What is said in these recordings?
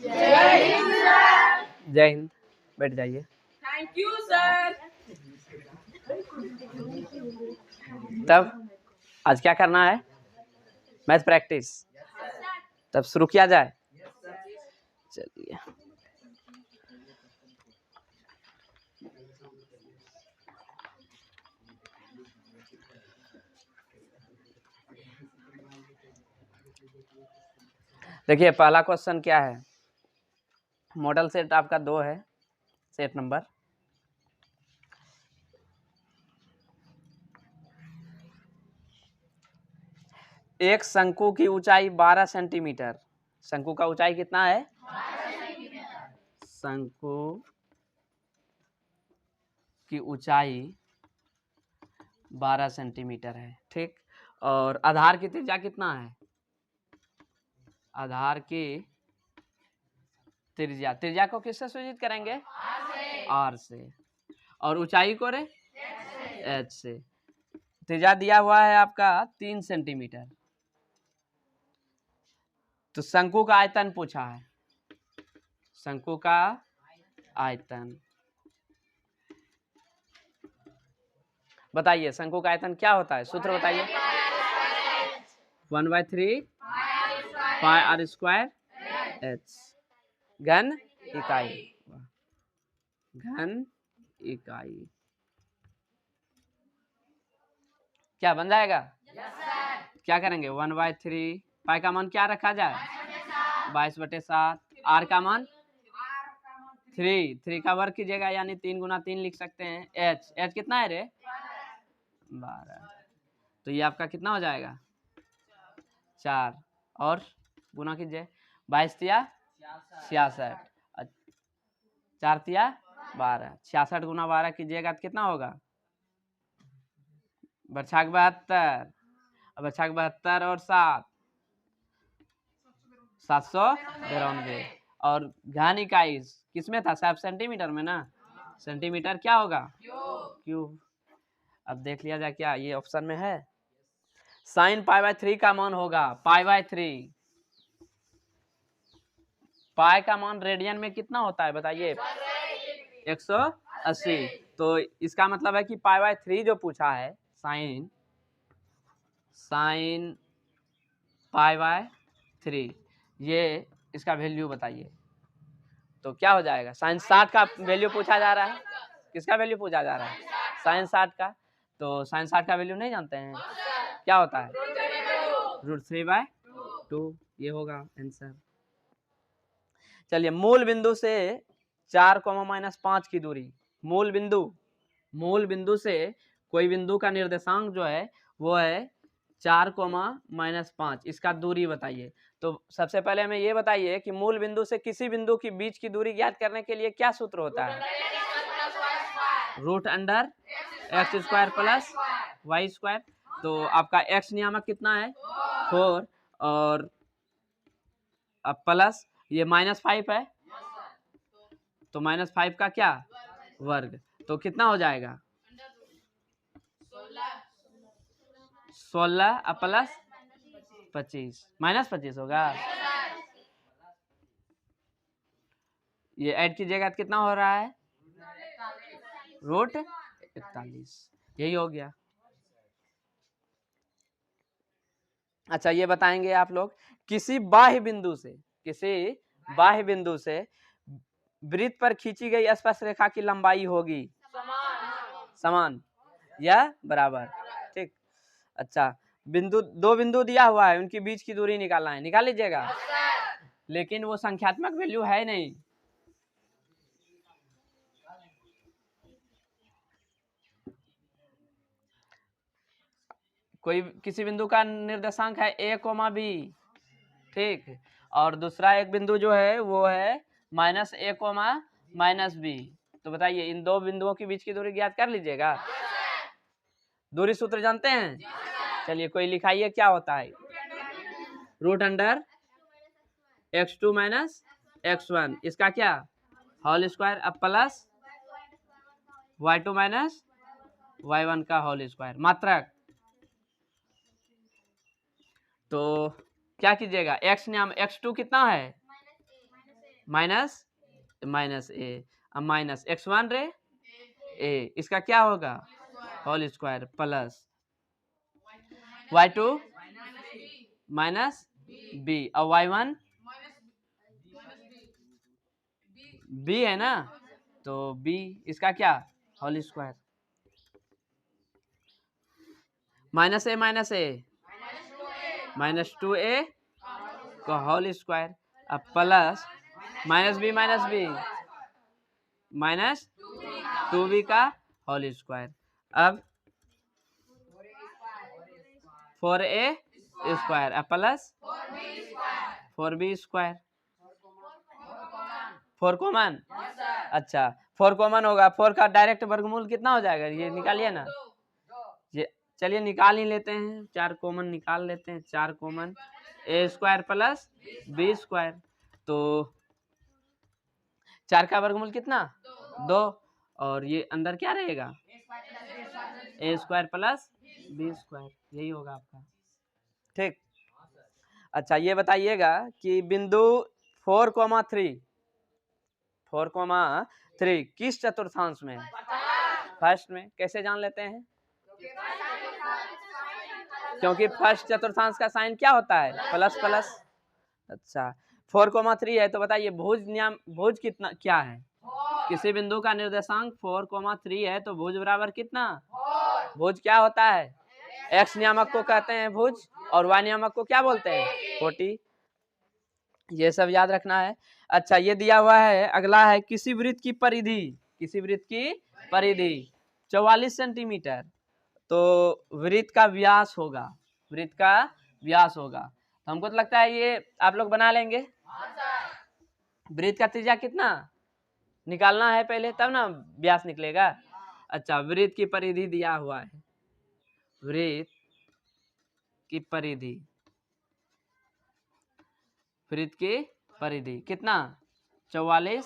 जय हिंद। बैठ जाइए। Thank you sir. तब आज क्या करना है? Math practice. तब शुरू किया जाए। चलिए, देखिए पहला क्वेश्चन क्या है। मॉडल सेट आपका 2 है, सेट नंबर। एक शंकु की ऊंचाई 12 सेंटीमीटर। शंकु का ऊंचाई कितना है? 12 सेंटीमीटर। शंकु की ऊंचाई 12 सेंटीमीटर है, ठीक। और आधार की त्रिज्या कितना है? आधार की त्रिज्या, त्रिज्या को किससे सूचित करेंगे? आर से। और ऊंचाई को रे? एच से। त्रिज्या दिया हुआ है आपका 3 सेंटीमीटर। तो शंकु का आयतन पूछा है। शंकु का आयतन बताइए। शंकु का आयतन क्या होता है? सूत्र बताइए। 1/3 पाई आर स्क्वायर एच। घन इकाई। घन इकाई क्या बन जाएगा? क्या करेंगे? 1/3 पाई का मान क्या रखा जाए? 22/7। आर का मान 3 का वर्ग कीजिएगा, यानी 3 गुना 3 लिख सकते हैं। एच कितना है रे? 12। तो ये आपका कितना हो जाएगा? 4। और गुना कीजिए। 22 तिया 66, 4 तिया 12। 66 गुना 12 कीजिएगा तो कितना होगा? बरछाक 72। अब बरछाक 72 और 7 792। और घन इकाई किसमें था? सब सेंटीमीटर में ना। सेंटीमीटर क्या होगा? क्यूब। अब देख लिया जाए क्या ये ऑप्शन में है। साइन π/3 का मान होगा π/3। पाई का मान रेडियन में कितना होता है बताइए? 180। तो इसका मतलब है कि π/3 जो पूछा है, साइन π/3, ये इसका वैल्यू बताइए। तो क्या हो जाएगा? साइन 60 का वैल्यू पूछा जा रहा है। किसका वैल्यू पूछा जा रहा है? साइन 60 का। तो साइन 60 का वैल्यू नहीं जानते हैं? क्या होता है? √3/2। ये होगा आंसर। चलिए, मूल बिंदु से 4, -5 की दूरी। मूल बिंदु से कोई बिंदु का निर्देशांक जो है वो है 4, -5। इसका दूरी बताइए। तो सबसे पहले हमें ये बताइए कि मूल बिंदु से किसी बिंदु की बीच की दूरी ज्ञात करने के लिए क्या सूत्र होता है? √x² + y²। तो आपका x नियामक कितना है? 4। और अब प्लस ये -5 है, तो -5 का क्या वर्ग। तो कितना हो जाएगा? 16 प्लस 25 -25 होगा। ये ऐड कीजिएगा तो कितना हो रहा है? √41। यही हो गया। अच्छा, ये बताएंगे आप लोग, किसी बाह्य बिंदु से वृत्त पर खींची गई स्पर्श रेखा की लंबाई होगी समान या बराबर, ठीक। अच्छा, दो बिंदु दिया हुआ है, उनकी बीच की दूरी निकालना है। निकाल लीजिएगा। लेकिन वो संख्यात्मक वैल्यू है नहीं। किसी बिंदु का निर्देशांक है a, b, ठीक। और दूसरा एक बिंदु जो है वो है -a, -b। तो बताइए, इन दो बिंदुओं के बीच की दूरी ज्ञात कर लीजिएगा। दूरी सूत्र जानते हैं? चलिए, कोई लिखाइए क्या होता है। √x2 - x1, इसका क्या होल स्क्वायर, अब प्लस y2 - y1 का होल स्क्वायर, मात्रक। तो क्या कीजिएगा? x2 कितना है? माइनस माइनस ए, अब माइनस x1 रे ए, इसका क्या होगा whole square plus y2 minus b, और y1 बी है ना, तो बी इसका क्या whole square minus a minus 2a का होल स्क्वायर, अब plus minus b minus 2b का होल स्क्वायर, अब 4a स्क्वायर, अब प्लस 4b स्क्वायर, 4 कॉमन, अच्छा 4 कॉमन होगा, 4 का डायरेक्ट वर्गमूल कितना हो जाएगा, ये निकालिए ना, ये चलिए निकाल ही लेते हैं, 4 कॉमन निकाल लेते हैं, 4 common A square plus B square, तो 4 का वर्गमूल कितना 2, और ये अंदर क्या रहेगा ए स्क्वायर प्लस बी स्क्वायर, यही होगा आपका, ठीक। अच्छा ये बताइएगा कि बिंदु 4,3 किस चतुर्थांश में है, फर्स्ट में, कैसे जान लेते हैं, क्योंकि फर्स्ट चतुर्थांश का साइन क्या होता है प्लस प्लस। अच्छा 4,3 है, तो बताइए भुज कितना क्या है, किसी बिंदु का निर्देशांक 4,3 है तो भुज बराबर कितना, भुज क्या होता है, एक्स नियामक को कहते हैं भुज, और वाई नियामक को क्या बोलते हैं 40, ये सब याद रखना है। अच्छा ये दिया हुआ है, अगला है किसी वृत्त की परिधि 44 सेंटीमीटर, तो वृत्त का व्यास होगा, तो हमको तो लगता है ये आप लोग बना लेंगे, वृत्त का त्रिज्या कितना निकालना है पहले, तब ना व्यास निकलेगा। अच्छा वृत्त की परिधि दिया हुआ है, वृत्त की परिधि कितना 44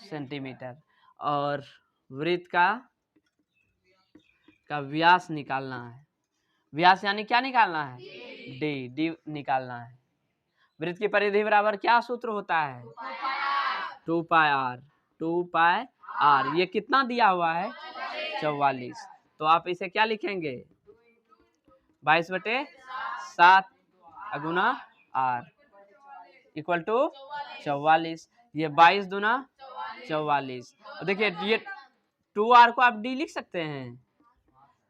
सेंटीमीटर, और वृत्त का व्यास निकालना है, व्यास यानी क्या निकालना है डी निकालना है। वृत्त की परिधि बराबर क्या सूत्र होता है 2 पाई आर, ये कितना दिया हुआ है 44, तो आप इसे क्या लिखेंगे 22/7 गुना आर इक्वल टू 44, ये 22 दूना 44, देखिए ये 2r को आप डी लिख सकते हैं,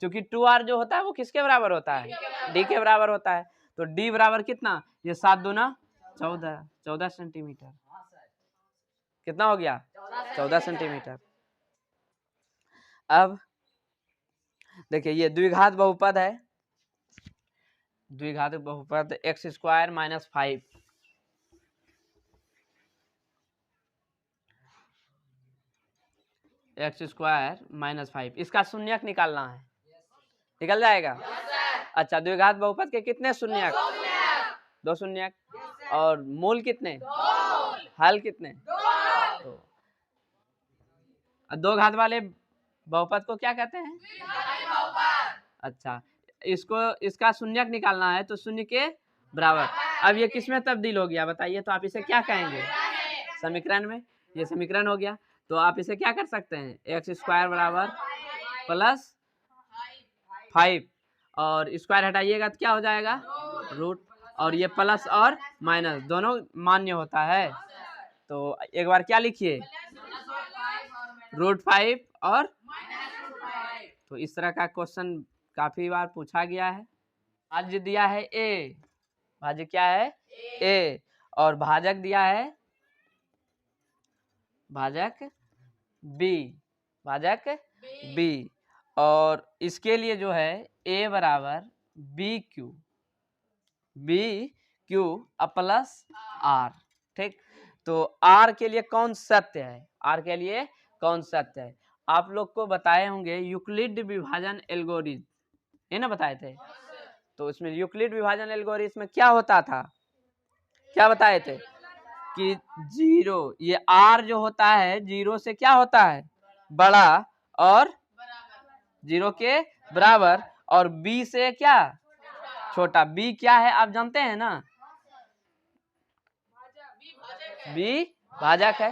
क्योंकि 2r जो होता है वो किसके बराबर होता है डी के बराबर होता है, तो डी बराबर कितना, ये 7 दूना 14 सेंटीमीटर, कितना हो गया 14 सेंटीमीटर। अब देखिए ये द्विघात बहुपद है, द्विघात बहुपद x square minus 5, x square minus 5, इसका शून्यक निकालना है, निकल जाएगा। अच्छा द्विघात बहुपद के कितने शून्यक 2 शून्यक, और मूल कितने हल कितने 2, 2 घात वाले बहुपद को क्या कहते हैं अच्छा इसका शून्यक निकालना है, तो शून्य के बराबर, अब ये किस में तब्दील हो गया बताइए, तो आप इसे क्या कहेंगे समीकरण में, ये समीकरण हो गया, तो आप इसे क्या कर सकते हैं एक्स स्क्वायर बराबर प्लस 5, और स्क्वायर हटाइएगा तो क्या हो जाएगा रूट, और ये प्लस और माइनस दोनों मान्य होता है, तो एक बार क्या लिखिए √5 और, तो इस तरह का क्वेश्चन काफी बार पूछा गया है। भाज्य दिया है ए, भाज्य क्या है ए, और भाजक दिया है भाजक बी, और इसके लिए जो है ए बराबर बी क्यू प्लस आर, ठीक। तो आर के लिए कौन सत्य है, आप लोग को बताए होंगे यूक्लिड विभाजन एल्गोरिथम, ये ना बताए थे, तो इसमें यूक्लिड विभाजन एल्गोरिथम में क्या होता था, क्या बताए थे कि 0, ये आर जो होता है 0 से क्या होता है बड़ा, और 0 के बराबर, और बी से क्या छोटा, बी क्या है आप जानते हैं ना, बी भाजक है,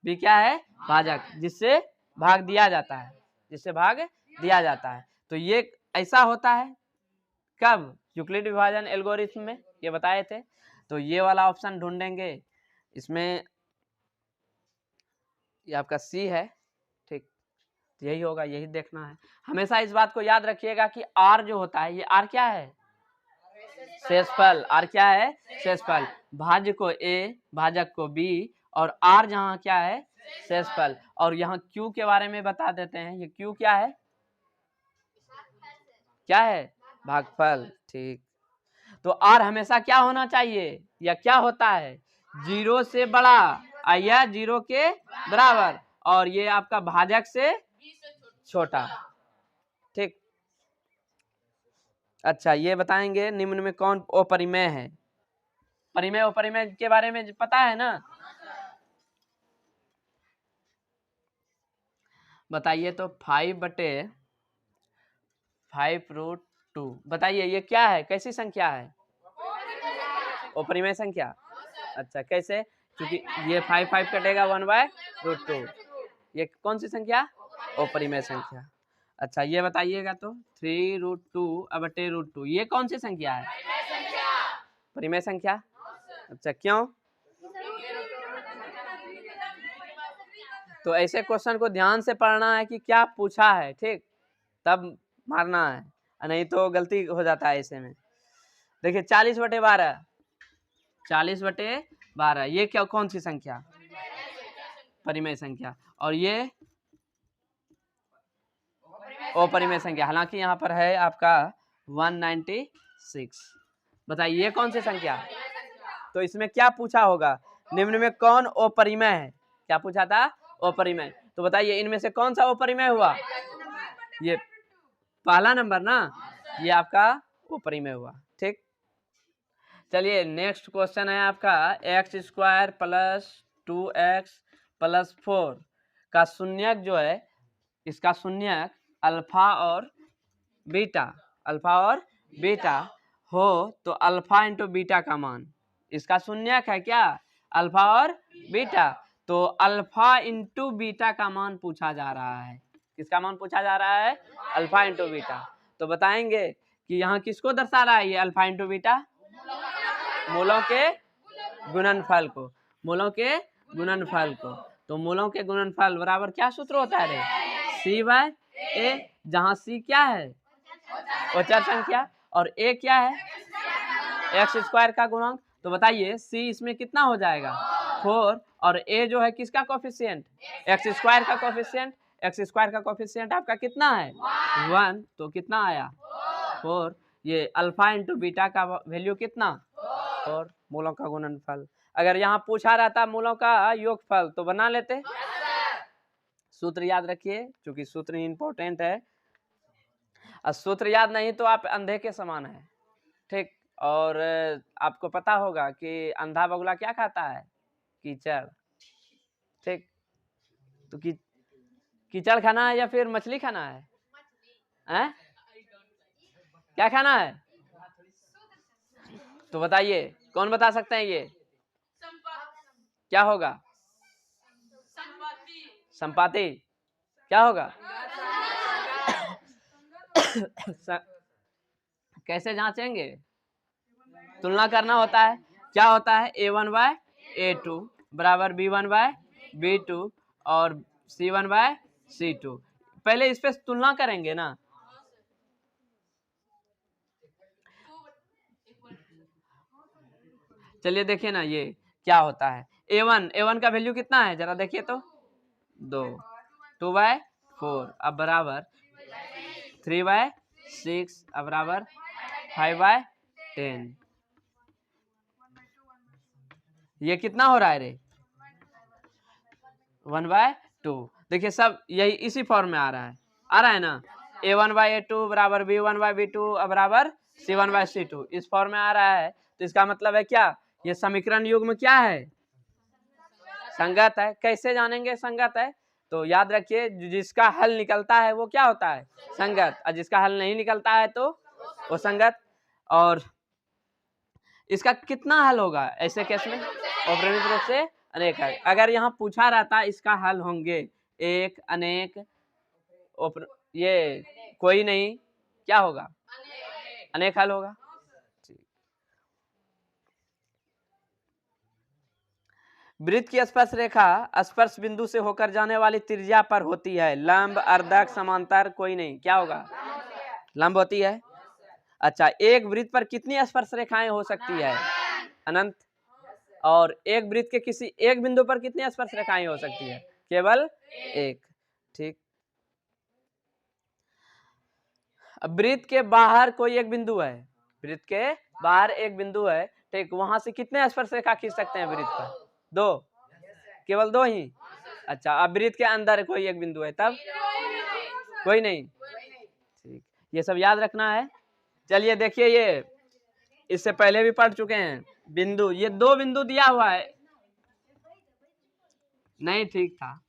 बी क्या है, भाजक, जिससे भाग दिया जाता है, जिससे भाग दिया जाता है। तो ये ऐसा होता है कब, यूक्लिड विभाजन एल्गोरिथम में, ये बताए थे। तो ये वाला ऑप्शन ढूंढेंगे, इसमें ये आपका सी है, ठीक, यही होगा, यही देखना है। हमेशा इस बात को याद रखिएगा कि आर जो होता है, ये आर क्या है, शेषफल, आर क्या है, शेषफल, भाज्य को ए, भाजक को बी, और आर जहाँ क्या है, शेषफल। और यहाँ क्यू के बारे में बता देते हैं, ये क्यू क्या है, क्या है, भागफल, ठीक। तो आर हमेशा क्या होना चाहिए, या क्या होता है, 0 से बड़ा या 0 के बराबर, और ये आपका भाजक से छोटा, ठीक। अच्छा, ये बताएंगे निम्न में कौन अपरिमेय है, परिमेय अपरिमेय के बारे में पता है ना, बताइए। तो 5/5√2, बताइए ये क्या है, कैसी संख्या है, अपरिमेय संख्या। अच्छा, कैसे, क्योंकि ये 5 कटेगा 1/√2, ये कौन सी संख्या, अपरिमेय संख्या। अच्छा, ये बताइएगा तो 3√2/√2 ये कौन सी संख्या है, परिमेय संख्या। अच्छा, क्यों, तो ऐसे क्वेश्चन को ध्यान से पढ़ना है कि क्या पूछा है, ठीक, तब मारना है, नहीं तो गलती हो जाता है ऐसे में। देखिए 40/12, 40/12 ये क्या, कौन सी संख्या, परिमेय संख्या, और ये अपरिमेय संख्या। हालांकि यहाँ पर है आपका 196, बताइए ये कौन सी संख्या। तो इसमें क्या पूछा होगा, निम्न में कौन अपरिमेय है, क्या पूछा था, अपरिमेय। तो बताइए इनमें से कौन सा अपरिमेय हुआ, ये पहला नंबर ना, ये आपका अपरिमेय हुआ, ठीक। चलिए नेक्स्ट क्वेश्चन है आपका, x² + 2x + 4 का शून्यक जो है, इसका शून्यक अल्फा और बीटा हो तो अल्फा इंटू बीटा का मान, इसका शून्यक है क्या, अल्फा और बीटा। तो अल्फा इंटू बीटा का मान पूछा जा रहा है, किसका मान पूछा जा रहा है, अल्फा इंटू बीटा। तो बताएंगे कि यहाँ किसको दर्शा रहा है ये अल्फा इंटू बीटा, मूलों के गुणनफल को, मूलों के गुणनफल को। तो मूलों के गुणनफल बराबर क्या सूत्र होता है रे, C/A, जहाँ C क्या है, अचर संख्या, और A क्या है, x² का गुणांक। तो बताइए C इसमें कितना हो जाएगा, 4, और A जो है किसका कोफिशिएंट, x² का कोफिशिएंट, x² का कोफिशिएंट आपका कितना है, 1, तो कितना आया, 4। ये अल्फा इंटू बीटा का वैल्यू कितना, 4, मूलों का गुणनफल। अगर यहाँ पूछा रहता मूलों का योगफल तो बना लेते, सूत्र याद रखिए, क्योंकि सूत्र इंपॉर्टेंट है, और सूत्र याद नहीं तो आप अंधे के समान है, ठीक। और आपको पता होगा कि अंधा बगुला क्या खाता है, कीचड़, ठीक। तो कीचड़ खाना है या फिर मछली खाना है, हैं? क्या खाना है, तो बताइए कौन बता सकते हैं, ये क्या होगा, संपाति, क्या होगा कैसे जांचेंगे, तुलना करना होता है, क्या होता है, A1/A2 बराबर B1/B2 और C1/C2। पहले इस पे तुलना करेंगे ना, चलिए देखिए ना ये क्या होता है, A1 का वैल्यू कितना है, जरा देखिए तो 2, 2/4 अब बराबर 3/6 अब बराबर 5/10, ये कितना हो रहा है रे, 1/2। देखिए सब यही इसी फॉर्म में आ रहा है ना, A1/A2 बराबर B1/B2 बराबर C1/C2, इस फॉर्म में आ रहा है। तो इसका मतलब है क्या, ये समीकरण युग्म क्या है, संगत है। कैसे जानेंगे संगत है, तो याद रखिए जिसका हल निकलता है वो क्या होता है, संगत, और जिसका हल नहीं निकलता है तो वो संगत। और इसका कितना हल होगा ऐसे केस में, अपरिमित रूप से अनेक हल। अगर यहाँ पूछा रहता इसका हल होंगे एक, अनेक, ये कोई नहीं, क्या होगा? अनेक हल होगा। वृत्त की स्पर्श रेखा स्पर्श बिंदु से होकर जाने वाली त्रिज्या पर होती है। लंब, अर्धक, समांतर, कोई नहीं, क्या होगा? लंब होती है। अच्छा, एक वृत्त पर कितनी स्पर्श रेखाएं हो सकती है? अनंत। और एक वृत्त के किसी एक बिंदु पर कितनी स्पर्श रेखाएं हो सकती है? केवल एक। ठीक। अब वृत्त के बाहर कोई एक बिंदु है, वृत्त के बाहर एक बिंदु है, ठीक, वहां से कितने स्पर्श रेखा खींच सकते हैं वृत्त पर? दो, केवल दो ही। अच्छा, अब वृत्त के अंदर कोई एक बिंदु है तब? कोई नहीं। ठीक, ये सब याद रखना है। चलिए देखिए, ये इससे पहले भी पढ़ चुके हैं। बिंदु, ये दो बिंदु दिया हुआ है, नहीं ठीक था।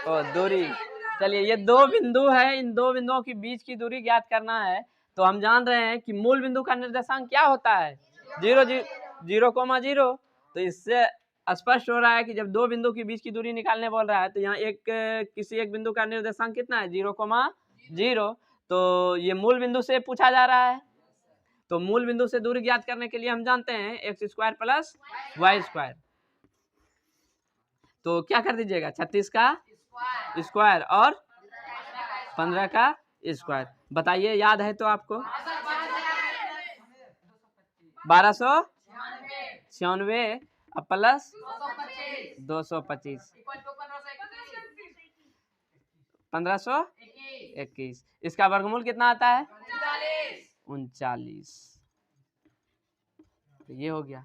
ओ दूरी, चलिए ये दो बिंदु है, इन दो बिंदुओं के बीच की दूरी ज्ञात करना है। तो हम जान रहे हैं कि मूल बिंदु का निर्देशांक क्या होता है? 0, 0,0। तो इससे स्पष्ट हो रहा है कि जब दो बिंदु के बीच की दूरी निकालने बोल रहा है तो यहाँ किसी एक बिंदु का निर्देशांक कितना है? 0,0। तो ये मूल बिंदु से पूछा जा रहा है। तो मूल बिंदु से दूरी ज्ञात करने के लिए हम जानते हैं x² प्लस y²। तो क्या कर दीजिएगा? 36 का स्क्वायर और 15 का स्क्वायर। बताइए, याद है तो आपको? 1296 प्लस 225 1521। इसका वर्गमूल कितना आता है? 39। तो ये हो गया,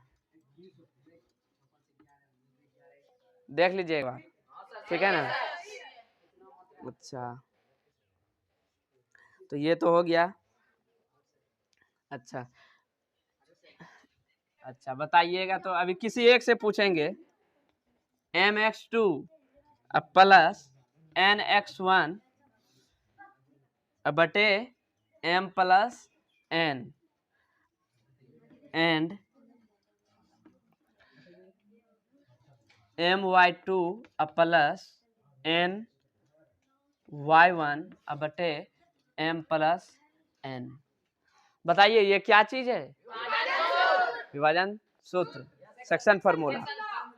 देख लीजिए एक बार, ठीक है ना? अच्छा, तो ये तो हो गया। अच्छा अच्छा, बताइएगा तो अभी किसी एक से पूछेंगे। mx2 प्लस nx1 बटे m plus n and my2 plus ny1 बटे m प्लस n। बताइए ये क्या चीज है? विभाजन सूत्र, सेक्शन फार्मूला।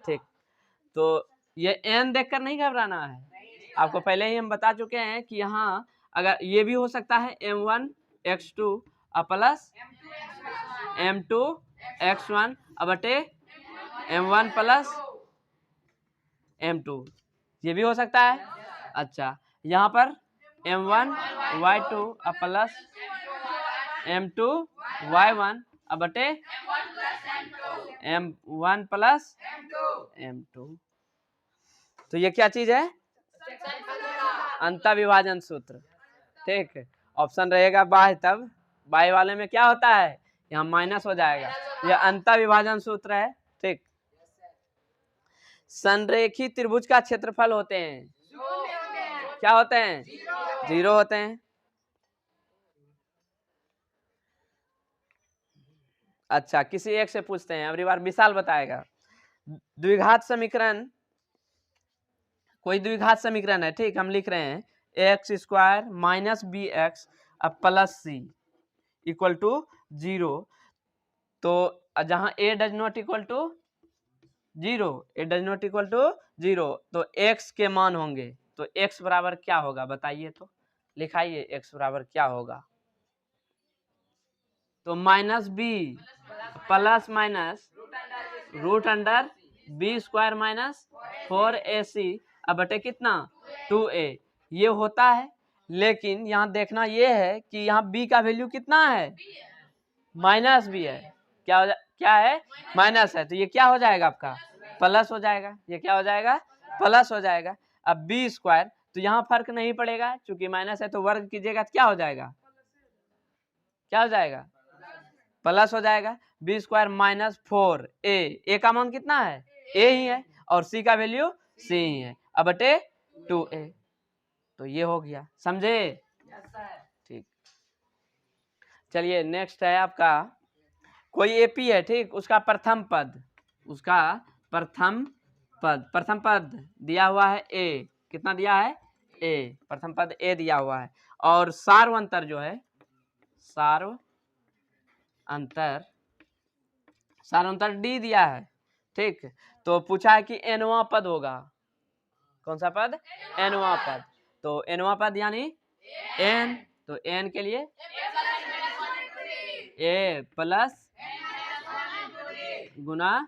ठीक, तो ये n देखकर नहीं घबराना है, आपको पहले ही हम बता चुके हैं कि यहाँ अगर ये भी हो सकता है m1 x2 plus m2 x1 बटे m1 प्लस m2, ये भी हो सकता है। अच्छा, यहाँ पर m1 y2 plus m2 y1 बटे m1 प्लस m2। तो ये क्या चीज है? अंतःविभाजन सूत्र। ठीक, ऑप्शन रहेगा बाह्य, तब बाह्य वाले में क्या होता है? यहाँ माइनस हो जाएगा। यह अंतःविभाजन सूत्र है। ठीक, संरेखी त्रिभुज का क्षेत्रफल होते हैं, क्या होते हैं? 0 होते हैं। अच्छा, किसी एक से पूछते हैं, अगली बार विशाल बताएगा। द्विघात समीकरण, कोई द्विघात समीकरण है, ठीक, हम लिख रहे हैं x² minus bx plus c equal to 0। तो जहां a does not equal to 0, a does not equal to 0, तो x के मान होंगे। तो x बराबर क्या होगा? बताइए तो, लिखाइए x बराबर क्या होगा? तो minus b plus minus root under b² minus 4ac बटे कितना? 2a। ये होता है, लेकिन यहाँ देखना ये है कि यहाँ b का वैल्यू कितना है? माइनस b है। क्या है? माइनस है। तो ये क्या हो जाएगा आपका? प्लस हो जाएगा। ये क्या हो जाएगा? प्लस हो जाएगा। अब b², तो यहाँ फर्क नहीं पड़ेगा, क्योंकि माइनस है, तो वर्ग कीजिएगा तो क्या हो जाएगा? क्या हो जाएगा? प्लस हो जाएगा। b² माइनस 4a, का मान कितना है? a ही है, और c का वैल्यू c ही है, अब बटे 2a। तो ये हो गया, समझे? ठीक, चलिए नेक्स्ट है आपका कोई एपी है, ठीक, उसका प्रथम पद दिया हुआ है ए, कितना दिया है ए, प्रथम पद ए दिया हुआ है, और सार्व अंतर जो है सार्व अंतर डी दिया है, ठीक। तो पूछा है कि एनवा पद होगा, कौन सा पद, एनवा पद। तो एनवा पद यानी एन, तो एन के लिए ए प्लस गुना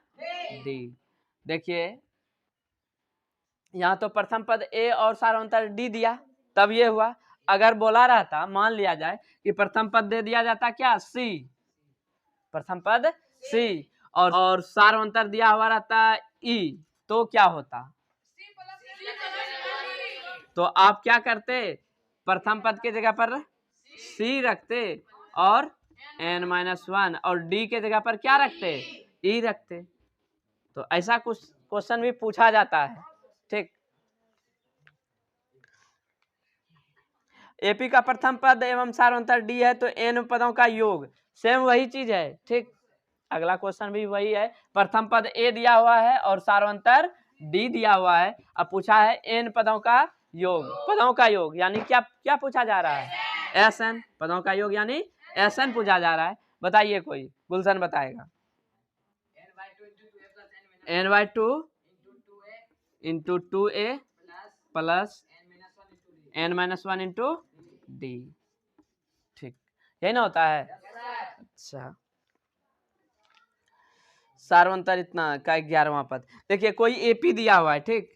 डी। देखिए यहाँ तो प्रथम पद ए और सार्वंतर डी दिया, तब ये हुआ। अगर बोला रहता, मान लिया जाए कि प्रथम पद दे दिया जाता क्या सी, प्रथम पद सी, और सार्वंतर दिया हुआ रहता ई, तो क्या होता, तो आप क्या करते, प्रथम पद के जगह पर सी रखते और n-1 और डी के जगह पर क्या रखते, ई रखते। तो ऐसा कुछ क्वेश्चन भी पूछा जाता है, ठीक। एपी का प्रथम पद एवं सार्वंतर डी है तो एन पदों का योग, सेम वही चीज है, ठीक। अगला क्वेश्चन भी वही है, प्रथम पद ए दिया हुआ है और सार्वंतर डी दिया हुआ है। अब पूछा है एन पदों का योग यानी क्या क्या पूछा जा रहा है, एस एन, पदों का योग यानी एस एन पूछा जा रहा है। बताइए कोई, गुलशन बताएगा। n/2 into 2a plus n-1 into D, ठीक, यही ना होता है। अच्छा, सार्वंतर इतना का 11वां पद। देखिए कोई एपी दिया हुआ है, ठीक,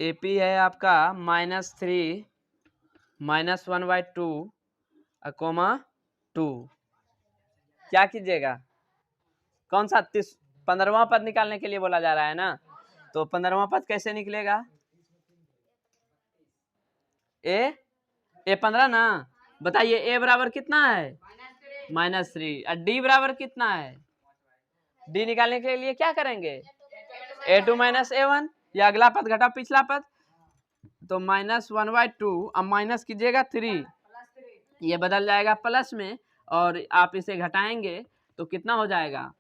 एपी है आपका -3 -1/2 कोमा 2, क्या कीजिएगा, कौन सा 15वां पद निकालने के लिए बोला जा रहा है ना, तो 15वां पद कैसे निकलेगा, ए 15 ना, बताइए ए बराबर कितना है -3 और डी बराबर कितना है, डी निकालने के लिए क्या करेंगे, a2 - a1, या अगला पद घटा पिछला पद, तो -1/2, अब माइनस कीजिएगा 3, ये बदल जाएगा प्लस में, और आप इसे घटाएंगे तो कितना हो जाएगा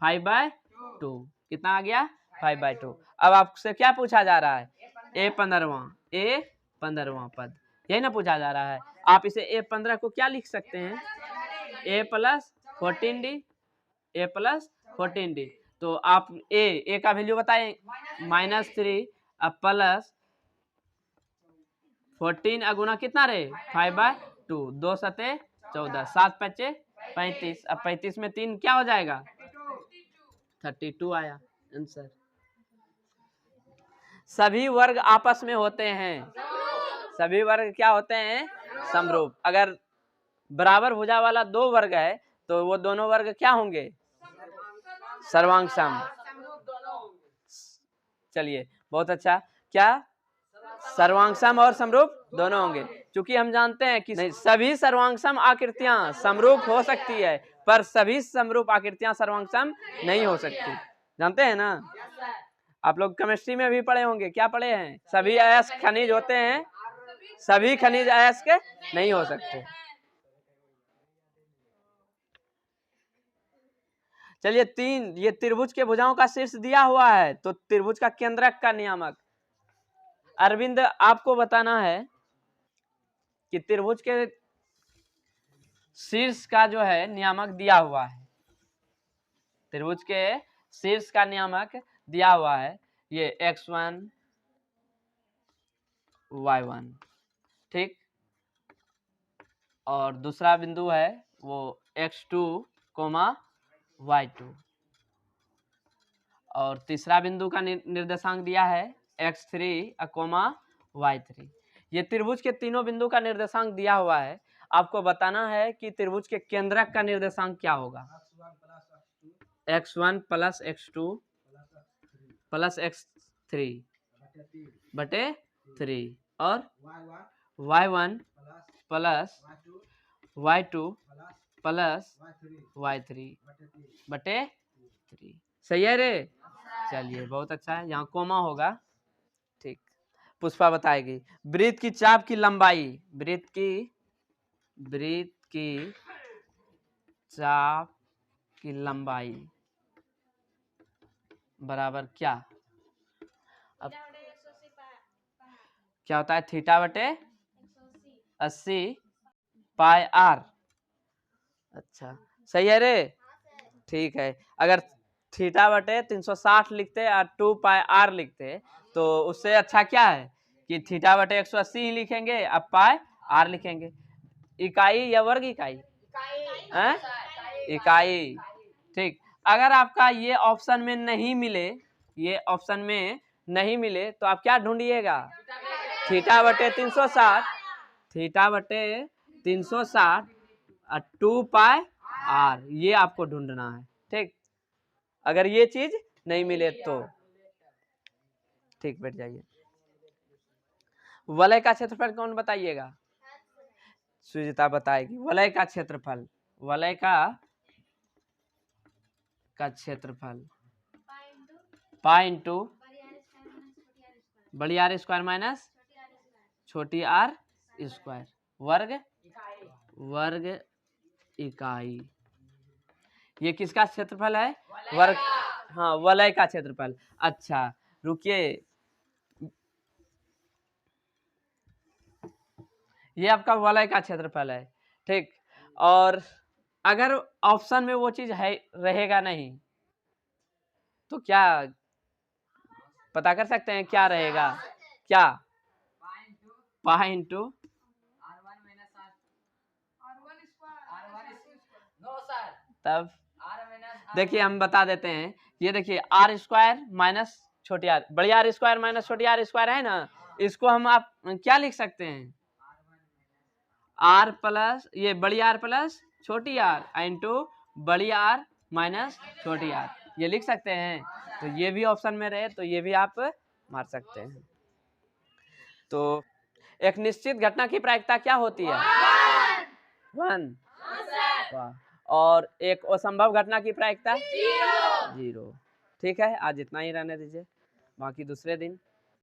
5/2, कितना आ गया 5/2। अब आपसे क्या पूछा जा रहा है, ए 15वां पद, यही ना पूछा जा रहा है। आप इसे A15 को क्या लिख सकते हैं, a प्लस 14d, तो आप ए का वैल्यू बताएं -3 अब प्लस 14 अगुना कितना रहे 5/2, 2 सते 14, 7 पचे 35, अब 35 में 3 क्या हो जाएगा 32 आया आंसर। सभी वर्ग आपस में होते हैं, सभी वर्ग क्या होते हैं, समरूप। अगर बराबर भुजा वाला 2 वर्ग है तो वो दोनों वर्ग क्या होंगे, सर्वांग सम। चलिए बहुत अच्छा, क्या सर्वांग सम और समरूप दोनों होंगे। चूंकि हम जानते हैं कि नहीं, सभी सर्वांग सम आकृतियां समरूप हो सकती है, पर सभी समरूप आकृतियां सर्वांग सम नहीं हो सकती, जानते हैं ना। आप लोग केमिस्ट्री में भी पढ़े होंगे, क्या पढ़े हैं, सभी अयस्क खनिज होते हैं, सभी खनिज अयस्क नहीं हो सकते। चलिए 3, ये त्रिभुज के भुजाओं का शीर्ष दिया हुआ है, तो त्रिभुज का केंद्रक का नियामक, अरविंद आपको बताना है कि त्रिभुज के शीर्ष का जो है नियामक दिया हुआ है, त्रिभुज के शीर्ष का नियामक दिया हुआ है, ये x1 y1, ठीक, और दूसरा बिंदु है वो x2, y2, और तीसरा बिंदु का निर्देशांक दिया है x3, y3। ये त्रिभुज के तीनों बिंदु का निर्देशांक दिया हुआ है। आपको बताना है कि त्रिभुज के केंद्रक का निर्देशांक क्या होगा, x1 plus x2 plus x3 बटे 3 और y1 plus y2 plus y3 बटे 3। सही है रे, चलिए बहुत अच्छा है, यहाँ कोमा होगा, ठीक। पुष्पा बताएगी वृत्त की चाप की लंबाई, वृत्त उसकी चाप की लंबाई बराबर क्या? अब क्या होता है? थीटा बटे 80 पाई आर। अच्छा सही है रे। ठीक है, अगर थीटा बटे 360 लिखते और 2 पाई आर लिखते तो उससे अच्छा क्या है कि थीटा बटे 180 ही लिखेंगे, अब पाई आर लिखेंगे। इकाई या वर्ग इकाई? इकाई। ठीक, अगर आपका ये ऑप्शन में नहीं मिले, ये ऑप्शन में नहीं मिले तो आप क्या ढूंढिएगा? थीटा बटे 360, थीटा बटे 360 और 2 पाई आर, ये आपको ढूंढना है। ठीक, अगर ये चीज नहीं मिले तो ठीक, बैठ जाइए। वलय का क्षेत्रफल कौन बताइएगा? सुजिता बताएगी। वलय का क्षेत्रफल, वलय का क्षेत्रफल पाई इंटू बड़ी आर स्क्वायर माइनस छोटी आर स्क्वायर वर्ग इकाई। ये किसका क्षेत्रफल है? वर्ग, हाँ वलय का क्षेत्रफल। अच्छा रुकिए, ये आपका वलय का क्षेत्रफल है। ठीक, और अगर ऑप्शन में वो चीज है रहेगा नहीं तो क्या पता कर सकते हैं क्या रहेगा? क्या? पाई इंटू तब देखिए हम बता देते हैं, ये देखिए आर स्क्वायर माइनस छोटी आर, बड़ी आर स्क्वायर माइनस छोटी आर स्क्वायर है ना, इसको हम आप क्या लिख सकते हैं? आर प्लस ये बड़ी आर प्लस छोटी आर इंटू बड़ी आर माइनस छोटी आर, ये लिख सकते हैं। तो ये भी ऑप्शन में रहे तो ये भी आप मार सकते हैं। तो एक निश्चित घटना की प्रायिकता क्या होती है? 1। वाह, और एक असंभव घटना की प्रायिकता 0। ठीक है, आज इतना ही रहने दीजिए, बाकी दूसरे दिन